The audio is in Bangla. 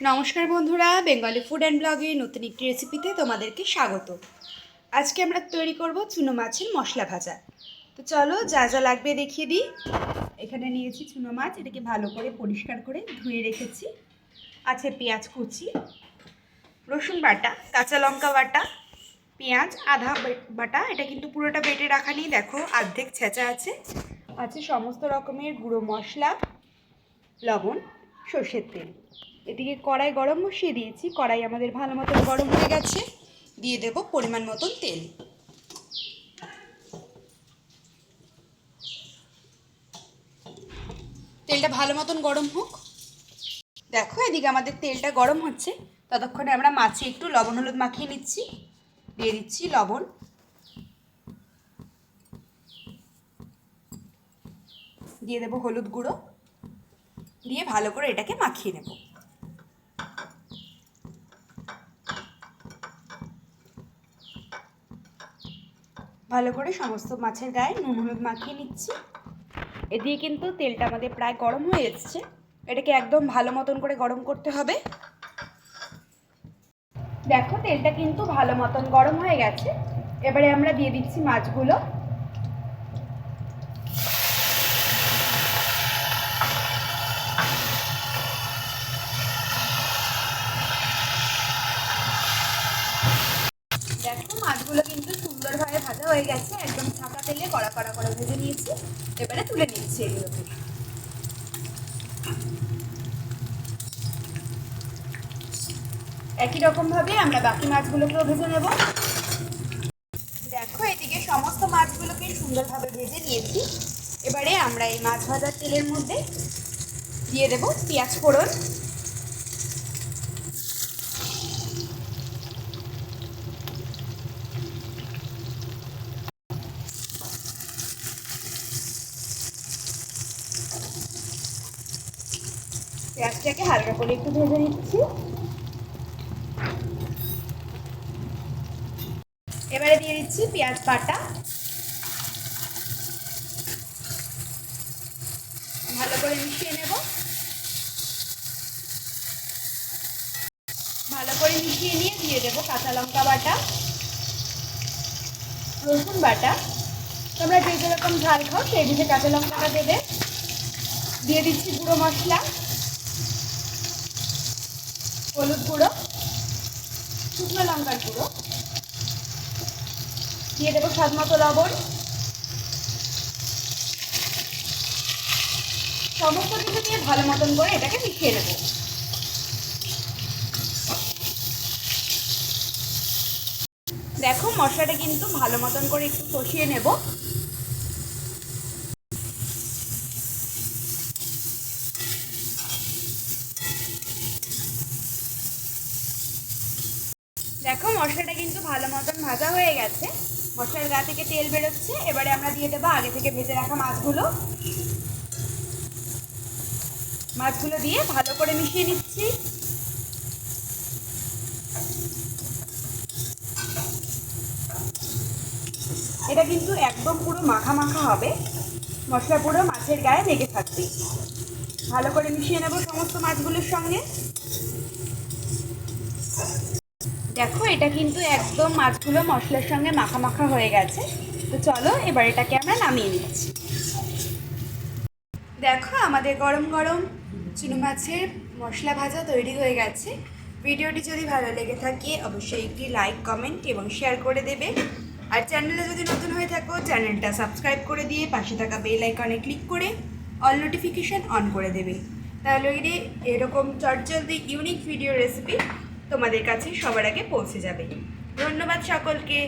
নমস্কার বন্ধুরা, বেঙ্গলি ফুড অ্যান্ড ব্লগের নতুন একটি রেসিপিতে তোমাদেরকে স্বাগত। আজকে আমরা তৈরি করব চুনো মাছের মশলা ভাজা। তো চলো যা যা লাগবে দেখিয়ে দিই। এখানে নিয়েছি চুনো মাছ, এটাকে ভালো করে পরিষ্কার করে ধুয়ে রেখেছি। আছে পেঁয়াজ কুচি, রসুন বাটা, কাঁচা লঙ্কা বাটা, পেঁয়াজ আধা বাটা, এটা কিন্তু পুরোটা বেটে রাখা নেই, দেখো অর্ধেক ছেঁচা আছে। আছে সমস্ত রকমের গুঁড়ো মশলা, লবণ, সর্ষের তেল। এদিকে কড়াই গরম বসিয়ে দিয়েছি, কড়াই আমাদের ভালো মতন গরম হয়ে গেছে। দিয়ে দেব পরিমাণ মতন তেল। তেলটা ভালো মতন গরম হোক। দেখো এদিকে আমাদের তেলটা গরম হচ্ছে, ততক্ষণে আমরা মাছে একটু লবণ হলুদ মাখিয়ে নিচ্ছি। দিয়ে দিচ্ছি লবণ, দিয়ে দেবো হলুদ গুঁড়ো, দিয়ে ভালো করে এটাকে মাখিয়ে নেব। ভালো করে সমস্ত মাছের গায়ে নুন হলুদ মাখিয়ে নিচ্ছি। এদিকে কিন্তু তেলটা আমাদের প্রায় গরম হয়ে এসেছে, এটাকে একদম ভালো মতন করে গরম করতে হবে। দেখো তেলটা কিন্তু ভালো মতন গরম হয়ে গেছে। এবারে আমরা দিয়ে দিচ্ছি মাছগুলো। দেখো মাছগুলো কিন্তু সুন্দরভাবে ভাজা হয়ে গেছে, একদম ছাকা তেলে কড়া কড়া করে ভেজে নিয়েছি। এবারে তুলে নিচ্ছি এগুলোকে। একই রকমভাবে আমরা বাকি মাছগুলোকেও ভেজে নেব। দেখো এদিকে সমস্ত মাছগুলোকে সুন্দরভাবে ভেজে নিয়েছি। এবারে আমরা এই মাছ ভাজার তেলের মধ্যে দিয়ে দেব পেঁয়াজ ফোড়ন, পেঁয়াজটাকে হালকা করে একটু ভেজে নিচ্ছি। এবারে দিয়ে দিচ্ছি পেঁয়াজ বাটা, ভালো করে মিশিয়ে নেব। ভালো করে মিশিয়ে নিয়ে দিয়ে দেবো কাঁচা লঙ্কা বাটা, রসুন বাটা। তোমরা যে যেরকম ঝাল খাও সেই বুঝে কাঁচা লঙ্কাটা দেবে। দিয়ে দিচ্ছি গুঁড়ো মশলা, হলুদ গুঁড়ো, শুকনো লঙ্কার গুঁড়ো, দিয়ে দেবো স্বাদ মতো লবণ। সমস্ত কিছু দিয়ে ভালো মতন করে এটাকে মিশিয়ে নেব। দেখো মশলাটা কিন্তু ভালো মতন করে একটু কষিয়ে নেব। দেখো মশলাটা কিন্তু ভালো মতন ভাজা হয়ে গেছে, মশলার গা থেকে তেল বেরোচ্ছে। এবারে আমরা দিয়ে দেবো আগে থেকে ভেজে রাখা মাছগুলো। মাছগুলো দিয়ে ভালো করে মিশিয়ে নিচ্ছি। এটা কিন্তু একদম পুরো মাখা মাখা হবে, মশলা পুরো মাছের গায়ে লেগে থাকবে। ভালো করে মিশিয়ে নেব সমস্ত মাছগুলোর সঙ্গে। দেখো এটা কিন্তু একদম মাছগুলো মশলার সঙ্গে মাখা মাখা হয়ে গেছে। তো চলো এবার এটাকে আমরা নামিয়ে নিচ্ছি। দেখো আমাদের গরম গরম চুনো মাছের মশলা ভাজা তৈরি হয়ে গেছে। ভিডিওটি যদি ভালো লেগে থাকে অবশ্যই একটি লাইক, কমেন্ট এবং শেয়ার করে দেবে। আর চ্যানেলে যদি নতুন হয়ে থাকো চ্যানেলটা সাবস্ক্রাইব করে দিয়ে পাশে থাকা বেল আইকনে ক্লিক করে অল নোটিফিকেশান অন করে দেবে। তাহলে এরকম চটজলদি ইউনিক ভিডিও রেসিপি তোমাদের কাছে সবার আগে পৌঁছে যাবে। ধন্যবাদ সকলকে।